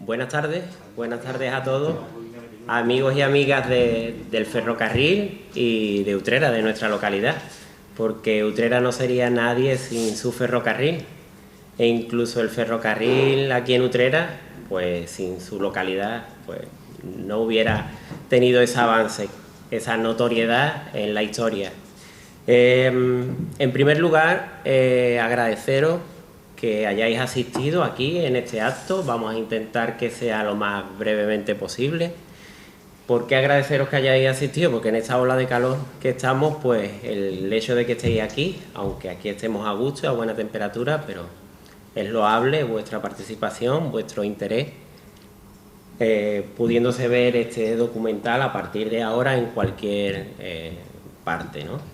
Buenas tardes a todos, amigos y amigas del ferrocarril y de Utrera, de nuestra localidad, porque Utrera no sería nadie sin su ferrocarril, e incluso el ferrocarril aquí en Utrera, pues sin su localidad, pues no hubiera tenido ese avance, esa notoriedad en la historia. En primer lugar, agradeceros que hayáis asistido aquí en este acto. Vamos a intentar que sea lo más brevemente posible. ¿Por qué agradeceros que hayáis asistido? Porque en esta ola de calor que estamos, pues el hecho de que estéis aquí, aunque aquí estemos a gusto, a buena temperatura, pero es loable vuestra participación, vuestro interés, pudiéndose ver este documental a partir de ahora en cualquier parte, ¿no?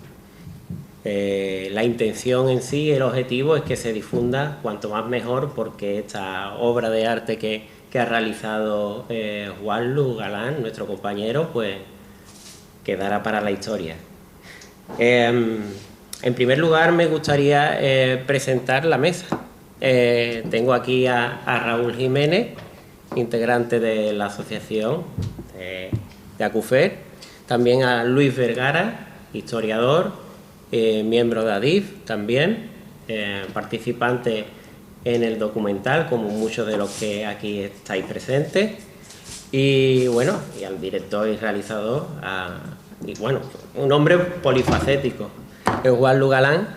La intención en sí, el objetivo es que se difunda cuanto más mejor, porque esta obra de arte que ha realizado Juanlu Galán, nuestro compañero, pues quedará para la historia. En primer lugar, me gustaría presentar la mesa. Tengo aquí a Raúl Jiménez, integrante de la asociación de ACUFER, también a Luis Vergara, historiador, miembro de ADIF también, participante en el documental, como muchos de los que aquí estáis presentes, y bueno, y al director y realizador, y bueno, un hombre polifacético, es Juanlu Galán,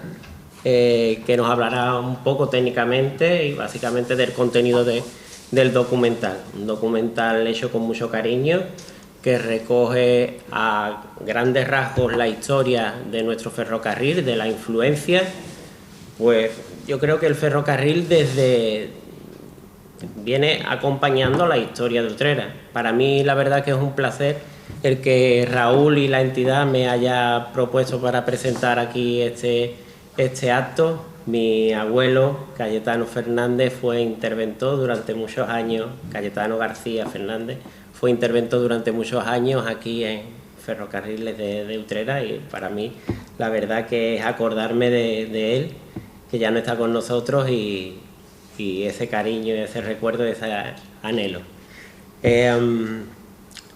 que nos hablará un poco técnicamente y básicamente del contenido del documental. Un documental hecho con mucho cariño, que recoge a grandes rasgos la historia de nuestro ferrocarril, de la influencia. Pues yo creo que el ferrocarril viene acompañando la historia de Utrera. Para mí la verdad que es un placer el que Raúl y la entidad me haya propuesto para presentar aquí este acto. Mi abuelo, Cayetano Fernández, fue interventor durante muchos años, Cayetano García Fernández, fue interventor durante muchos años aquí en Ferrocarriles de Utrera, y para mí la verdad que es acordarme de él, que ya no está con nosotros, y ese cariño y ese recuerdo, ese anhelo.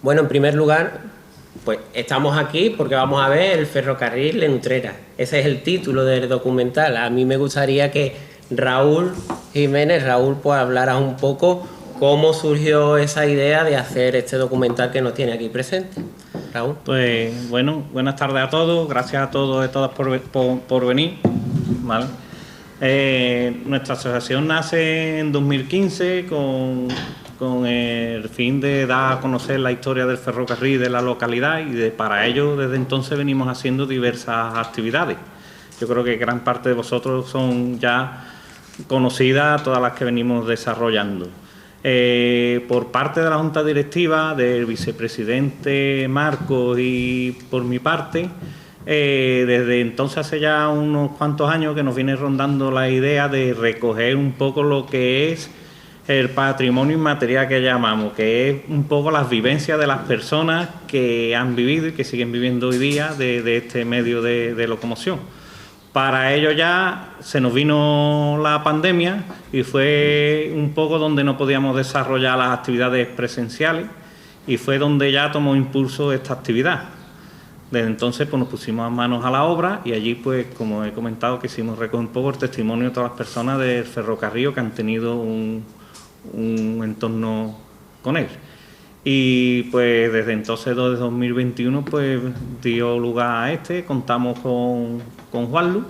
Bueno, en primer lugar, pues estamos aquí porque vamos a ver el ferrocarril en Utrera. Ese es el título del documental. A mí me gustaría que Raúl Jiménez, pues hablara un poco cómo surgió esa idea de hacer este documental que nos tiene aquí presente. Raúl. Pues bueno, buenas tardes a todos, gracias a todos y todas por venir. ¿Vale? Nuestra asociación nace en 2015 con el fin de dar a conocer la historia del ferrocarril de la localidad, y para ello desde entonces venimos haciendo diversas actividades. Yo creo que gran parte de vosotros son ya conocidas, todas las que venimos desarrollando. Por parte de la Junta Directiva, del vicepresidente Marcos y por mi parte, desde entonces hace ya unos cuantos años que nos viene rondando la idea de recoger un poco lo que es el patrimonio inmaterial que llamamos, que es un poco las vivencias de las personas que han vivido y que siguen viviendo hoy día de este medio de locomoción. Para ello ya se nos vino la pandemia y fue un poco donde no podíamos desarrollar las actividades presenciales, y fue donde ya tomó impulso esta actividad. Desde entonces pues nos pusimos manos a la obra, y allí pues, como he comentado, quisimos recoger un poco el testimonio de todas las personas del ferrocarril que han tenido un entorno con él. Y pues desde entonces, desde 2021, pues dio lugar a contamos con Juanlu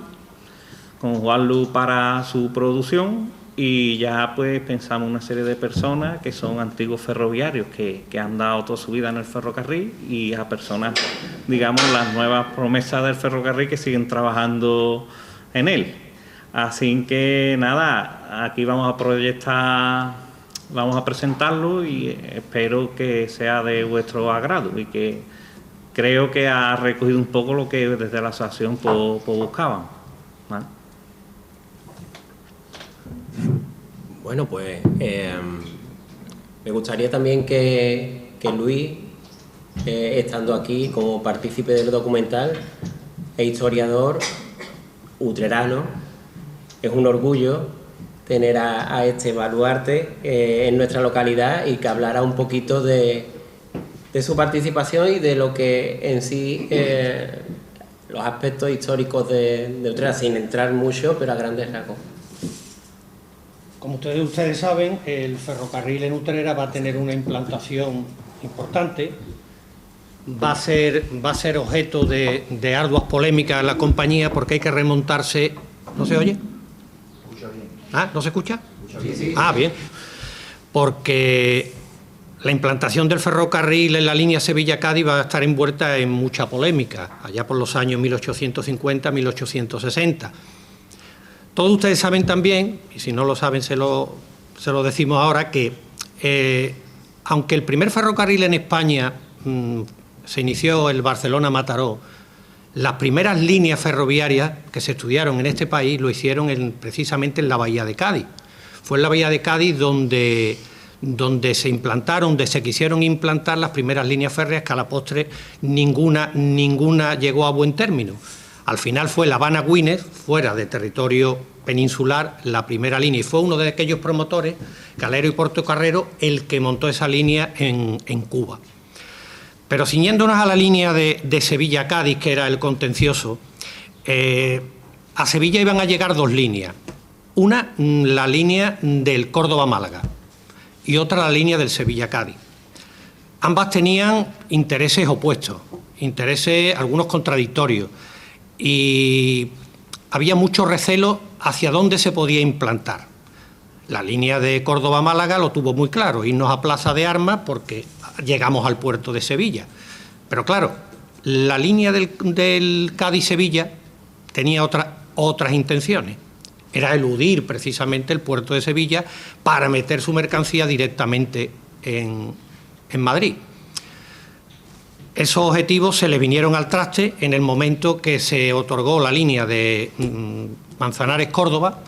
para su producción, y ya pues pensamos una serie de personas que son antiguos ferroviarios que han dado toda su vida en el ferrocarril, y a personas, digamos, las nuevas promesas del ferrocarril que siguen trabajando en él. Así que nada, aquí vamos a presentarlo, y espero que sea de vuestro agrado, y que creo que ha recogido un poco lo que desde la asociación buscaban. ¿Vale? Bueno, pues me gustaría también que Luis, estando aquí como partícipe del documental, e historiador utrerano, es un orgullo tener a este baluarte en nuestra localidad y que hablara un poquito de su participación y de lo que en sí los aspectos históricos de Utrera, sin entrar mucho, pero a grandes rasgos. Como ustedes saben, el ferrocarril en Utrera va a tener una implantación importante, va a ser objeto de arduas polémicas en la compañía, porque hay que remontarse... ¿No se oye? ¿Ah, no se escucha? Sí. Ah, bien. Porque la implantación del ferrocarril en la línea Sevilla-Cádiz va a estar envuelta en mucha polémica, allá por los años 1850-1860. Todos ustedes saben también, y si no lo saben se lo decimos ahora, que aunque el primer ferrocarril en España se inició el Barcelona-Mataró, las primeras líneas ferroviarias que se estudiaron en este país lo hicieron precisamente en la Bahía de Cádiz. Fue en la Bahía de Cádiz donde se implantaron, donde se quisieron implantar las primeras líneas férreas, que a la postre ninguna llegó a buen término. Al final fue La Habana-Güines, fuera de territorio peninsular, la primera línea, y fue uno de aquellos promotores, Calero y Portocarrero, el que montó esa línea en Cuba. Pero ciñéndonos a la línea de Sevilla-Cádiz, que era el contencioso, a Sevilla iban a llegar dos líneas. Una, la línea del Córdoba-Málaga, y otra, la línea del Sevilla-Cádiz. Ambas tenían intereses opuestos, intereses algunos contradictorios, y había mucho recelo hacia dónde se podía implantar. La línea de Córdoba-Málaga lo tuvo muy claro, irnos a Plaza de Armas porque llegamos al puerto de Sevilla. Pero claro, la línea del Cádiz-Sevilla tenía otras intenciones. Era eludir precisamente el puerto de Sevilla para meter su mercancía directamente en Madrid. Esos objetivos se le vinieron al traste en el momento que se otorgó la línea de Manzanares-Córdoba,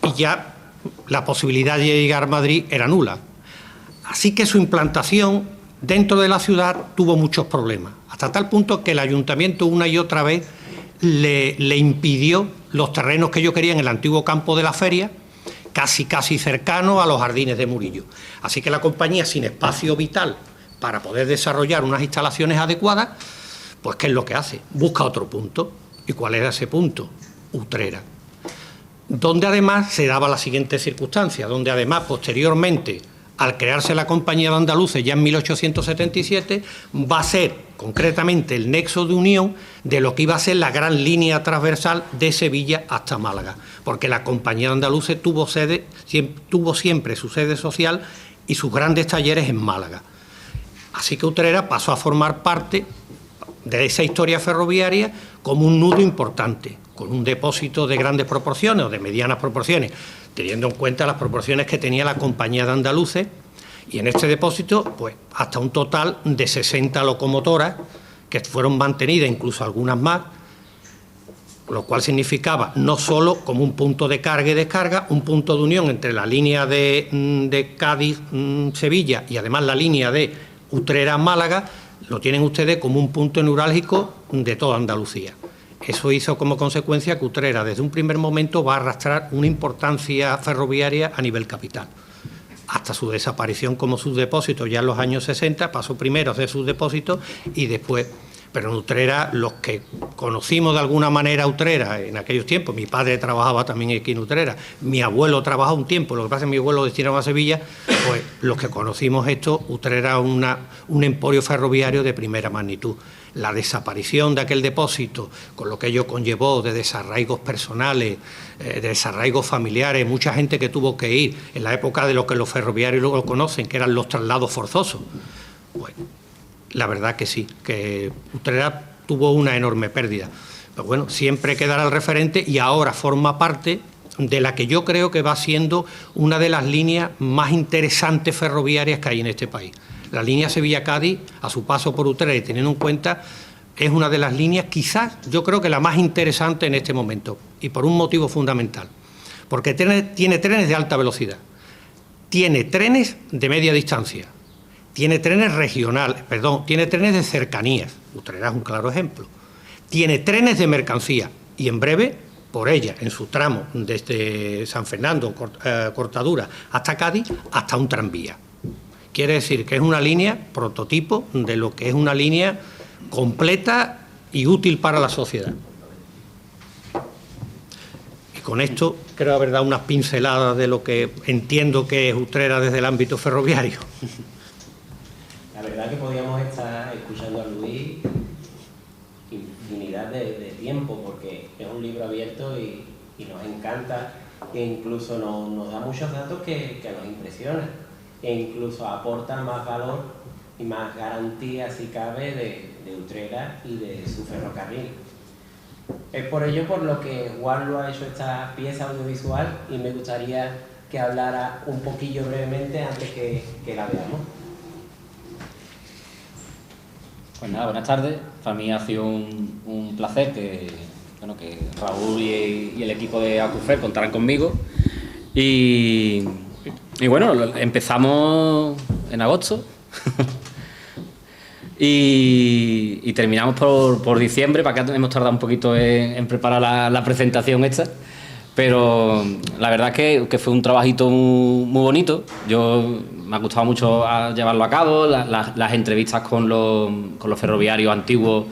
y ya la posibilidad de llegar a Madrid era nula. Así que su implantación dentro de la ciudad tuvo muchos problemas, hasta tal punto que el ayuntamiento una y otra vez le impidió los terrenos que ellos querían en el antiguo campo de la feria, casi cercano a los jardines de Murillo. Así que la compañía, sin espacio vital para poder desarrollar unas instalaciones adecuadas, pues ¿qué es lo que hace? Busca otro punto. ¿Y cuál era ese punto? Utrera. Donde además se daba la siguiente circunstancia, donde además posteriormente, al crearse la Compañía de Andaluces ya en 1877, va a ser concretamente el nexo de unión de lo que iba a ser la gran línea transversal de Sevilla hasta Málaga, porque la Compañía de Andaluces tuvo siempre su sede social y sus grandes talleres en Málaga. Así que Utrera pasó a formar parte de esa historia ferroviaria como un nudo importante, con un depósito de grandes proporciones o de medianas proporciones, teniendo en cuenta las proporciones que tenía la Compañía de Andaluces, y en este depósito pues hasta un total de 60 locomotoras que fueron mantenidas, incluso algunas más, lo cual significaba no solo como un punto de carga y descarga, un punto de unión entre la línea de Cádiz-Sevilla y además la línea de Utrera-Málaga, lo tienen ustedes como un punto neurálgico de toda Andalucía. Eso hizo como consecuencia que Utrera desde un primer momento va a arrastrar una importancia ferroviaria a nivel capital. Hasta su desaparición como subdepósito ya en los años 60, pasó primero a ser subdepósito y después... Pero en Utrera, los que conocimos de alguna manera Utrera en aquellos tiempos, mi padre trabajaba también aquí en Utrera, mi abuelo trabajó un tiempo, lo que pasa es que mi abuelo destinado a Sevilla, pues los que conocimos esto, Utrera era un emporio ferroviario de primera magnitud. La desaparición de aquel depósito, con lo que ello conllevó de desarraigos personales, de desarraigos familiares, mucha gente que tuvo que ir en la época de lo que los ferroviarios luego conocen, que eran los traslados forzosos. Pues, la verdad que sí, que Utrera tuvo una enorme pérdida. Pero bueno, siempre quedará el referente y ahora forma parte de la que yo creo que va siendo una de las líneas más interesantes ferroviarias que hay en este país. La línea Sevilla-Cádiz, a su paso por Utrera y teniendo en cuenta, es una de las líneas, quizás yo creo que la más interesante en este momento, y por un motivo fundamental, porque tiene trenes de alta velocidad, tiene trenes de media distancia, tiene trenes regionales, tiene trenes de cercanías, Utrera es un claro ejemplo, tiene trenes de mercancía y en breve por ella en su tramo desde San Fernando, Cortadura, hasta Cádiz, hasta un tranvía. Quiere decir que es una línea prototipo de lo que es una línea completa y útil para la sociedad. Y con esto creo haber dado unas pinceladas de lo que entiendo que es Utrera desde el ámbito ferroviario. La verdad que podíamos estar escuchando a Luis infinidad de tiempo, porque es un libro abierto y nos encanta, e incluso nos da muchos datos que nos impresionan, e incluso aporta más valor y más garantía, si cabe, de Utrera y de su ferrocarril. Es por ello por lo que Juan lo ha hecho esta pieza audiovisual, y me gustaría que hablara un poquillo brevemente antes que la veamos. Pues nada, buenas tardes. Para mí ha sido un placer que Raúl y el equipo de Acufer contaran conmigo. Y bueno, empezamos en agosto y terminamos por diciembre. Para que hemos tardado un poquito en preparar la presentación esta. Pero la verdad es que fue un trabajito muy bonito. Me ha gustado mucho llevarlo a cabo. Las entrevistas con los ferroviarios antiguos,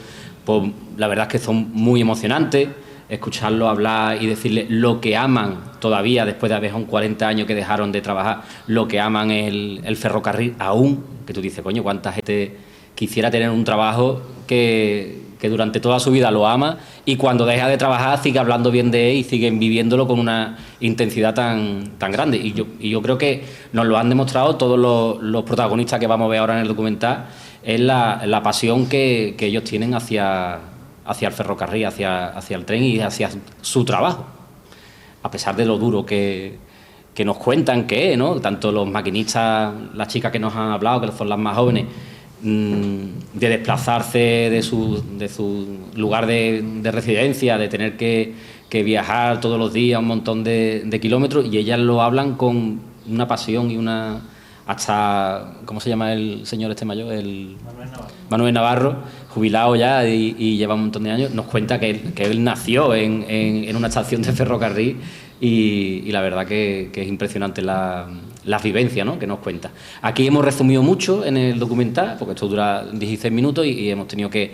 pues la verdad es que son muy emocionantes. Escucharlos hablar y decirles lo que aman todavía, después de haber 40 años que dejaron de trabajar, lo que aman el ferrocarril aún, que tú dices, coño, cuánta gente quisiera tener un trabajo que durante toda su vida lo ama, y cuando deja de trabajar sigue hablando bien de él y siguen viviéndolo con una intensidad tan grande. Y yo creo que nos lo han demostrado todos los protagonistas que vamos a ver ahora en el documental, es la pasión que ellos tienen hacia el ferrocarril, hacia el tren y hacia su trabajo, a pesar de lo duro que nos cuentan que es, ¿no? Tanto los maquinistas, las chicas que nos han hablado, que son las más jóvenes, de desplazarse de su lugar de residencia, de tener que viajar todos los días un montón de kilómetros, y ellas lo hablan con una pasión y una... hasta... ¿cómo se llama el señor este mayor? Manuel Navarro, jubilado ya y lleva un montón de años, nos cuenta que él nació en una estación de ferrocarril, y la verdad que es impresionante la vivencia, ¿no?, que nos cuenta. Aquí hemos resumido mucho en el documental, porque esto dura 16 minutos y hemos tenido que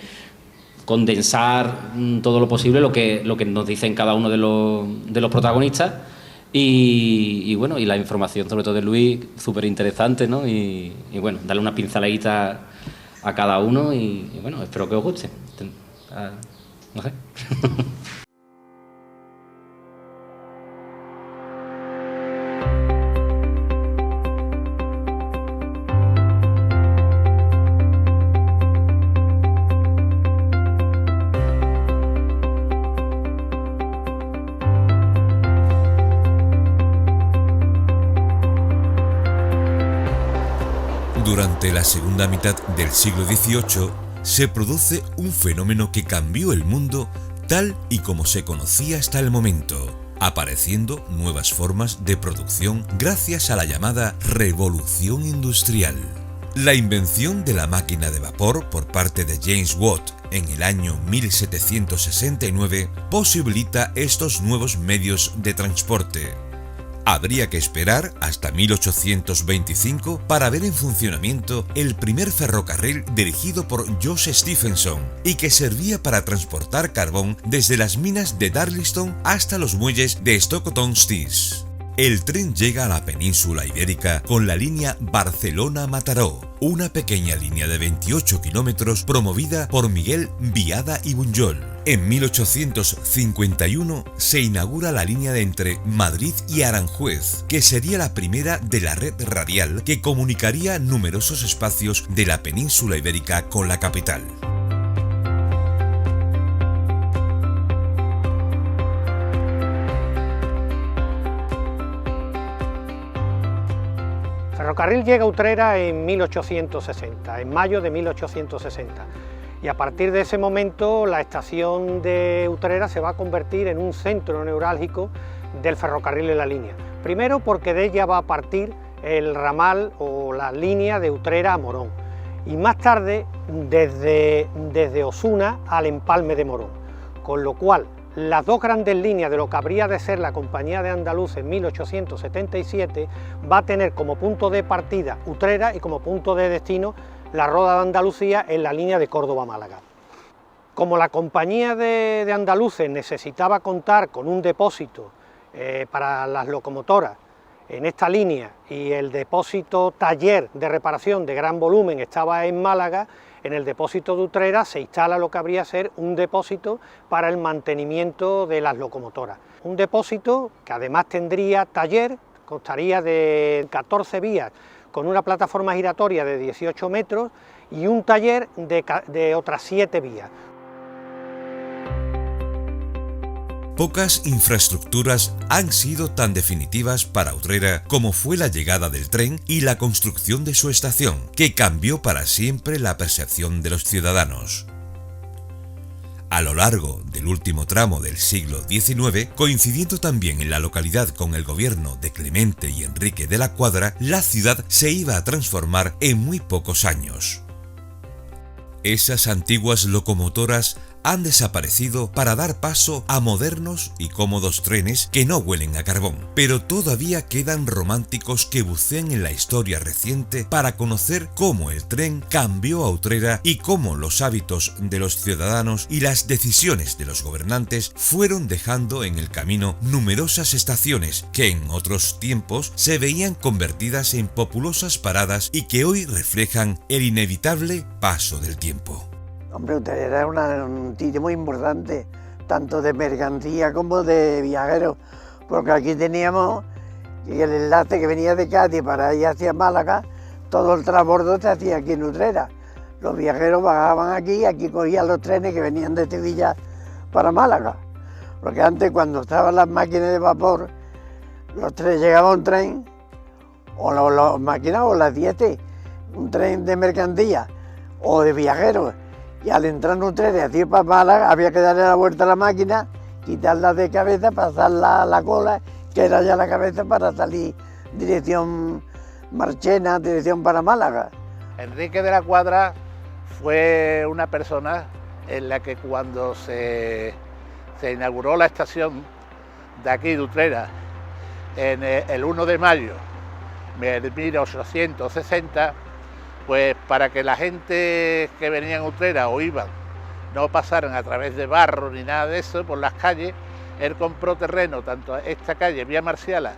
condensar todo lo posible lo que nos dicen cada uno de los protagonistas. Y bueno, y la información sobre todo de Luis, súper interesante, ¿no? Y bueno, darle una pinceladita a cada uno y bueno, espero que os guste. No sé. Durante la segunda mitad del siglo XVIII se produce un fenómeno que cambió el mundo tal y como se conocía hasta el momento, apareciendo nuevas formas de producción gracias a la llamada Revolución Industrial. La invención de la máquina de vapor por parte de James Watt en el año 1769 posibilita estos nuevos medios de transporte. Habría que esperar hasta 1825 para ver en funcionamiento el primer ferrocarril dirigido por Joseph Stephenson y que servía para transportar carbón desde las minas de Darlington hasta los muelles de Stockton-on-Tees. El tren llega a la península ibérica con la línea Barcelona-Mataró, una pequeña línea de 28 kilómetros promovida por Miguel Viada y Bunjol. En 1851 se inaugura la línea de entre Madrid y Aranjuez, que sería la primera de la red radial que comunicaría numerosos espacios de la península ibérica con la capital. El ferrocarril llega a Utrera en 1860, en mayo de 1860, y a partir de ese momento la estación de Utrera se va a convertir en un centro neurálgico del ferrocarril en la línea. Primero porque de ella va a partir el ramal o la línea de Utrera a Morón, y más tarde desde Osuna al empalme de Morón, con lo cual las dos grandes líneas de lo que habría de ser la Compañía de Andaluz en 1877 va a tener como punto de partida Utrera y como punto de destino la Roda de Andalucía en la línea de Córdoba-Málaga. Como la Compañía de Andaluces necesitaba contar con un depósito para las locomotoras en esta línea y el depósito taller de reparación de gran volumen estaba en Málaga, en el depósito de Utrera se instala lo que habría de ser un depósito para el mantenimiento de las locomotoras. Un depósito que además tendría taller, constaría de 14 vías con una plataforma giratoria de 18 metros y un taller de otras 7 vías. Pocas infraestructuras han sido tan definitivas para Utrera como fue la llegada del tren y la construcción de su estación, que cambió para siempre la percepción de los ciudadanos. A lo largo del último tramo del siglo XIX, coincidiendo también en la localidad con el gobierno de Clemente y Enrique de la Cuadra, la ciudad se iba a transformar en muy pocos años. Esas antiguas locomotoras han desaparecido para dar paso a modernos y cómodos trenes que no huelen a carbón, pero todavía quedan románticos que bucean en la historia reciente para conocer cómo el tren cambió a Utrera y cómo los hábitos de los ciudadanos y las decisiones de los gobernantes fueron dejando en el camino numerosas estaciones que en otros tiempos se veían convertidas en populosas paradas y que hoy reflejan el inevitable paso del tiempo. Hombre, Utrera era un sitio muy importante, tanto de mercancía como de viajeros, porque aquí teníamos el enlace que venía de Cádiz para ir hacia Málaga, todo el transbordo se hacía aquí en Utrera. Los viajeros bajaban aquí, aquí cogían los trenes que venían de Sevilla para Málaga, porque antes cuando estaban las máquinas de vapor, los trenes llegaba un tren, o las máquinas o las 7, un tren de mercancía o de viajeros. Y al entrar en Utrera y así para Málaga había que darle la vuelta a la máquina, quitarla de cabeza, pasarla a la cola, que era ya la cabeza para salir dirección Marchena, dirección para Málaga. Enrique de la Cuadra fue una persona en la que cuando se inauguró la estación de aquí de Utrera, en el 1 de mayo de 1860, pues para que la gente que venía en Utrera o iban no pasaran a través de barro ni nada de eso por las calles, él compró terreno, tanto esta calle, Vía Marciala,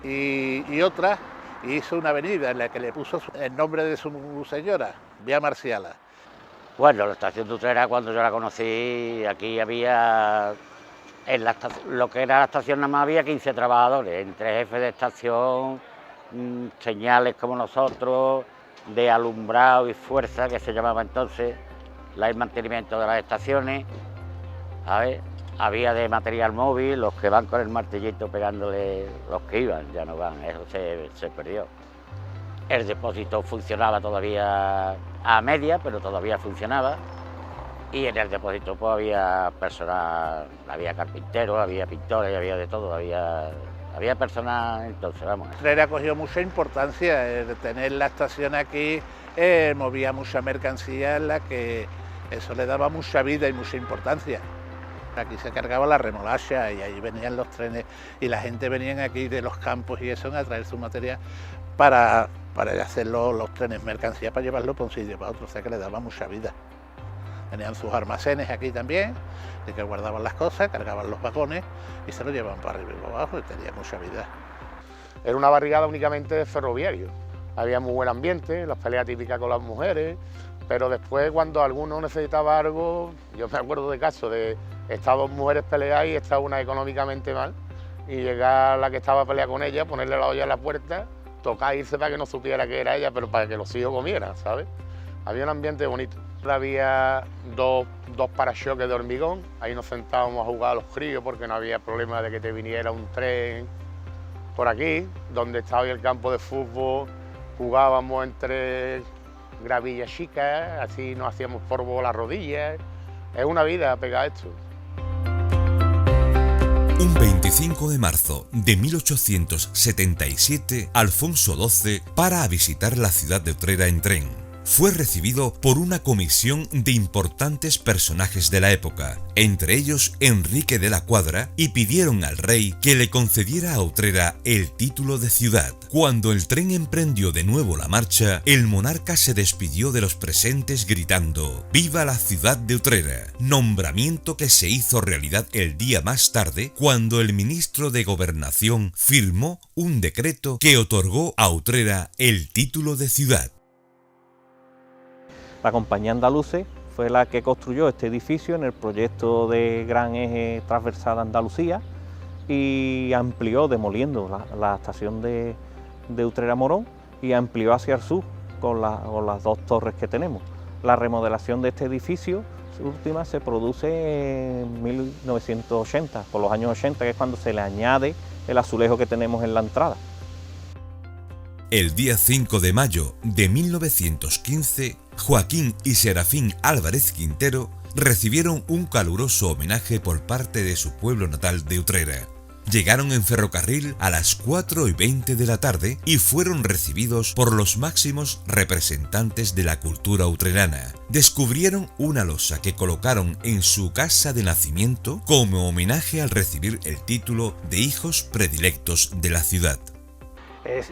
y otra, y hizo una avenida en la que le puso el nombre de su señora, Vía Marciala. Bueno, la estación de Utrera, cuando yo la conocí, aquí había, lo que era la estación nada más había 15 trabajadores, entre jefes de estación, señales como nosotros, de alumbrado y fuerza, que se llamaba entonces, el mantenimiento de las estaciones, había de material móvil, los que van con el martillito pegándole, los que iban, ya no van, eso se perdió. El depósito funcionaba todavía a media, pero todavía funcionaba, y en el depósito pues había personal, había carpinteros, había pintores, había de todo, había personas, entonces, vamos. Utrera cogió mucha importancia, de tener la estación aquí, movía mucha mercancía en la que eso le daba mucha vida y mucha importancia. Aquí se cargaba la remolacha y ahí venían los trenes y la gente venía aquí de los campos y eso a traer su material para hacer los trenes mercancía, para llevarlo para un sitio para otro, o sea que le daba mucha vida. Tenían sus almacenes aquí también, de que guardaban las cosas, cargaban los vagones y se los llevaban para arriba y para abajo y tenía mucha vida. Era una barricada únicamente de ferroviarios. Había muy buen ambiente, las peleas típicas con las mujeres, pero después cuando alguno necesitaba algo, yo me acuerdo de casos de estas dos mujeres peleadas y estaba una económicamente mal, y llegar la que estaba a pelear con ella, ponerle la olla en la puerta, tocar e irse para que no supiera que era ella, pero para que los hijos comieran, ¿sabes? Había un ambiente bonito. Había dos parachoques de hormigón, ahí nos sentábamos a jugar a los críos porque no había problema de que te viniera un tren por aquí, donde estaba hoy el campo de fútbol, jugábamos entre gravillas chicas, así nos hacíamos polvo las rodillas. Es una vida pegada a esto. Un 25 de marzo de 1877, Alfonso XII para a visitar la ciudad de Utrera en tren. fue recibido por una comisión de importantes personajes de la época, entre ellos Enrique de la Cuadra, y pidieron al rey que le concediera a Utrera el título de ciudad. Cuando el tren emprendió de nuevo la marcha, el monarca se despidió de los presentes gritando «¡Viva la ciudad de Utrera!», nombramiento que se hizo realidad el día más tarde cuando el ministro de Gobernación firmó un decreto que otorgó a Utrera el título de ciudad. La compañía Andaluces fue la que construyó este edificio en el proyecto de Gran Eje Transversal de Andalucía y amplió, demoliendo la estación de Utrera Morón, y amplió hacia el sur con las dos torres que tenemos. La remodelación de este edificio, su última, se produce en 1980, por los años 80, que es cuando se le añade el azulejo que tenemos en la entrada. El día 5 de mayo de 1915, Joaquín y Serafín Álvarez Quintero recibieron un caluroso homenaje por parte de su pueblo natal de Utrera. Llegaron en ferrocarril a las 4:20 de la tarde y fueron recibidos por los máximos representantes de la cultura utrerana. Descubrieron una losa que colocaron en su casa de nacimiento como homenaje al recibir el título de hijos predilectos de la ciudad.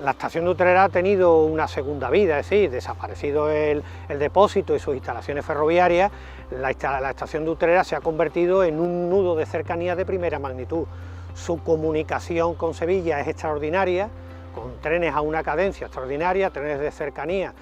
La estación de Utrera ha tenido una segunda vida, es decir, desaparecido el depósito y sus instalaciones ferroviarias, la estación de Utrera se ha convertido en un nudo de cercanía de primera magnitud. Su comunicación con Sevilla es extraordinaria, con trenes a una cadencia extraordinaria, trenes de cercanía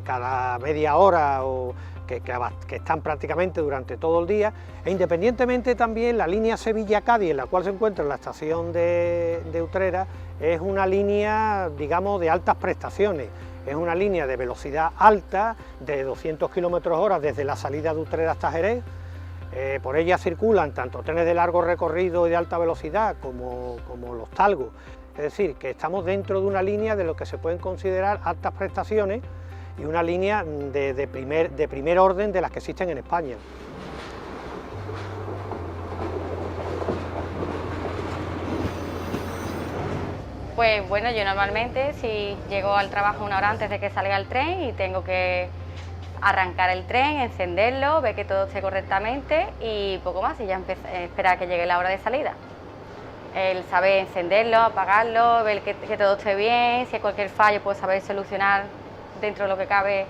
cada media hora o que están prácticamente durante todo el día, e independientemente también la línea Sevilla-Cádiz, en la cual se encuentra la estación de Utrera, es una línea, digamos, de altas prestaciones, es una línea de velocidad alta, de 200 km/h desde la salida de Utrera hasta Jerez. Por ella circulan tanto trenes de largo recorrido y de alta velocidad como los talgos, es decir, que estamos dentro de una línea de lo que se pueden considerar altas prestaciones y una línea de primer orden de las que existen en España. Pues bueno, yo normalmente si llego al trabajo una hora antes de que salga el tren y tengo que arrancar el tren, encenderlo, ver que todo esté correctamente y poco más, y ya esperar a que llegue la hora de salida. El saber encenderlo, apagarlo, ver que todo esté bien, si hay cualquier fallo, pues saber solucionar dentro de lo que cabe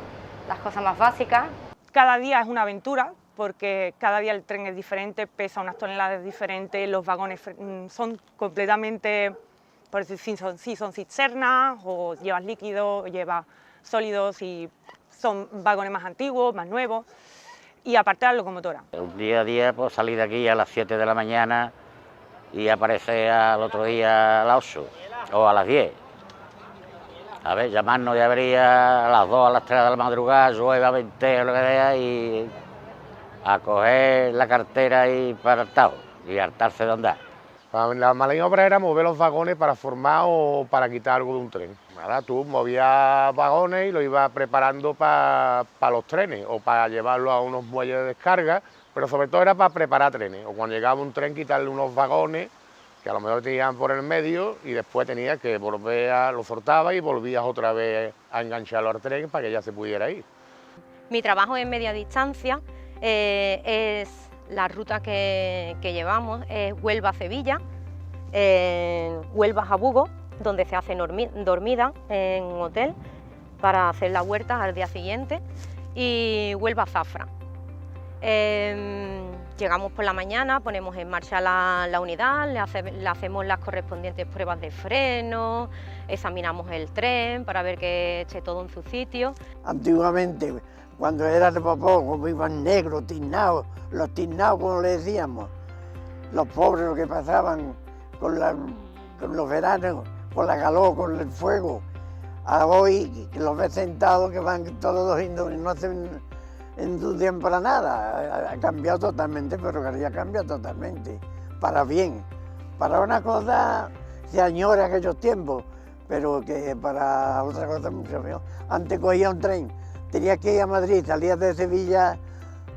las cosas más básicas. Cada día es una aventura, porque cada día el tren es diferente, pesa unas toneladas diferentes, los vagones son completamente, por decir, si son cisternas, o llevas líquidos, o llevas sólidos, y son vagones más antiguos, más nuevos, y aparte la locomotora. Un día a día pues salí de aquí a las 7 de la mañana y aparecer al otro día a las 8 o a las 10. A ver, llamarnos ya vería a las 2, a las 3 de la madrugada, llueva, ventea, lo que sea, y a coger la cartera y para hartado, y hartarse de andar. La maniobra era mover los vagones para formar o para quitar algo de un tren. Ahora tú movías vagones y lo ibas preparando para los trenes o para llevarlo a unos muelles de descarga, pero sobre todo era para preparar trenes. O cuando llegaba un tren, quitarle unos vagones que a lo mejor tenían por el medio y después tenías que volver lo soltabas y volvías otra vez a engancharlo al tren para que ya se pudiera ir. Mi trabajo en media distancia es la ruta que llevamos, es Huelva-Sevilla, Huelva-Jabugo, donde se hacen dormidas en un hotel para hacer las huertas al día siguiente, y Huelva-Zafra. Llegamos por la mañana, ponemos en marcha la unidad, le hacemos las correspondientes pruebas de freno, examinamos el tren para ver que esté todo en su sitio. Antiguamente, cuando era de popó, como iban negros, tiznados, los tiznados, como le decíamos, los pobres, los que pasaban con los veranos, con la calor, con el fuego. A hoy los ves sentados que van todos y no hacen entusiasmo para nada. Ha cambiado totalmente, pero que ya cambia totalmente, para bien. Para una cosa se añora aquellos tiempos, pero que para otra cosa mucho peor. Antes cogía un tren, tenías que ir a Madrid, salías de Sevilla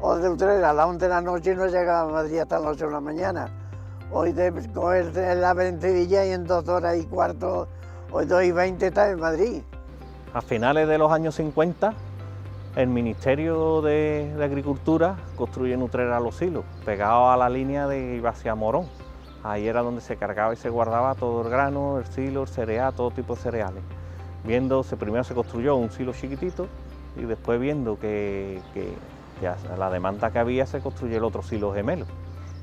o de Utrera a las 11 de la noche y no llegaba a Madrid hasta las 8 de la mañana. Hoy te coges el AVE en Sevilla y en 2 horas y cuarto, hoy 2:20 estás en Madrid. A finales de los años 50 el Ministerio de Agricultura construye en Utrera Los Silos, pegados a la línea de iba hacia Morón. Ahí era donde se cargaba y se guardaba todo el grano, el silo, el cereal, todo tipo de cereales. Primero se construyó un silo chiquitito y después viendo que la demanda que había se construyó el otro silo gemelo.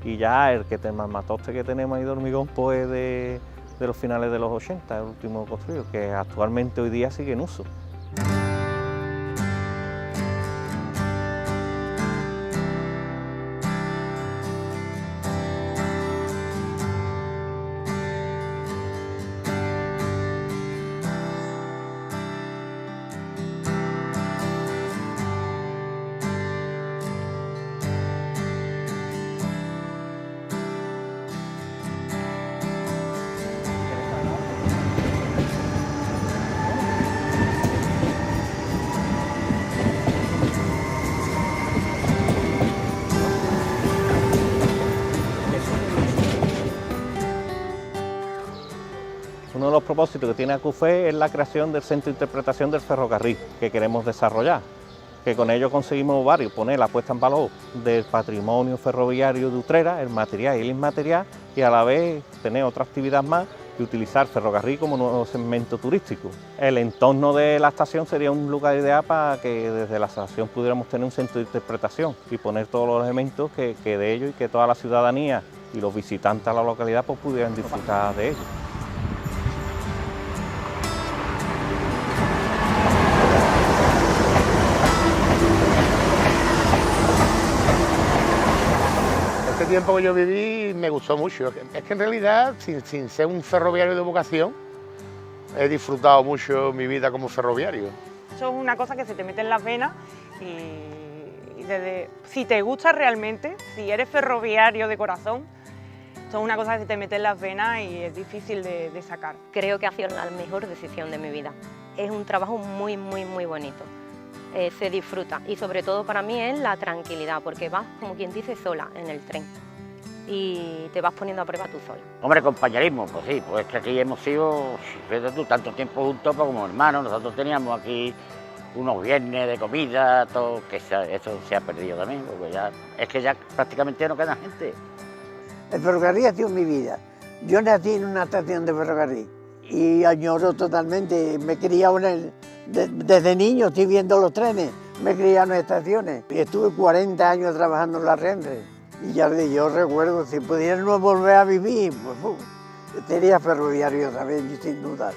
Y ya el matoste que tenemos ahí de hormigón pues es de los finales de los 80, el último construido, que actualmente hoy día sigue en uso. Uno de los propósitos que tiene Acufe es la creación del Centro de Interpretación del Ferrocarril que queremos desarrollar, que con ello conseguimos poner la puesta en valor del patrimonio ferroviario de Utrera, el material y el inmaterial, y a la vez tener otra actividad más y utilizar el ferrocarril como nuevo segmento turístico. El entorno de la estación sería un lugar ideal para que desde la estación pudiéramos tener un centro de interpretación y poner todos los elementos que de ello y que toda la ciudadanía y los visitantes a la localidad pues pudieran disfrutar de ello. Este tiempo que yo viví me gustó mucho. Es que en realidad, sin ser un ferroviario de vocación, he disfrutado mucho mi vida como ferroviario. Eso es una cosa que se te mete en las venas y si te gusta realmente, si eres ferroviario de corazón, eso es una cosa que se te mete en las venas y es difícil de sacar. Creo que ha sido la mejor decisión de mi vida. Es un trabajo muy bonito. Se disfruta y sobre todo para mí es la tranquilidad, porque vas, como quien dice, sola en el tren y te vas poniendo a prueba tú sola. Hombre, compañerismo, pues sí, pues es que aquí hemos sido, fíjate tú, tanto tiempo juntos pues, como hermanos. Nosotros teníamos aquí unos viernes de comida, todo, que eso se ha perdido también, porque es que ya prácticamente no queda gente. El ferrocarril ha sido mi vida. Yo nací en una estación de ferrocarril y añoro totalmente, me he criado desde niño, estoy viendo los trenes, me he criado en estaciones y estuve 40 años trabajando en la Renfe. Y ya yo recuerdo, si pudiera no volver a vivir, pues sería ferroviario también, sin duda.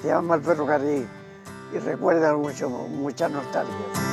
Se llama el ferrocarril y recuerda mucha nostalgia.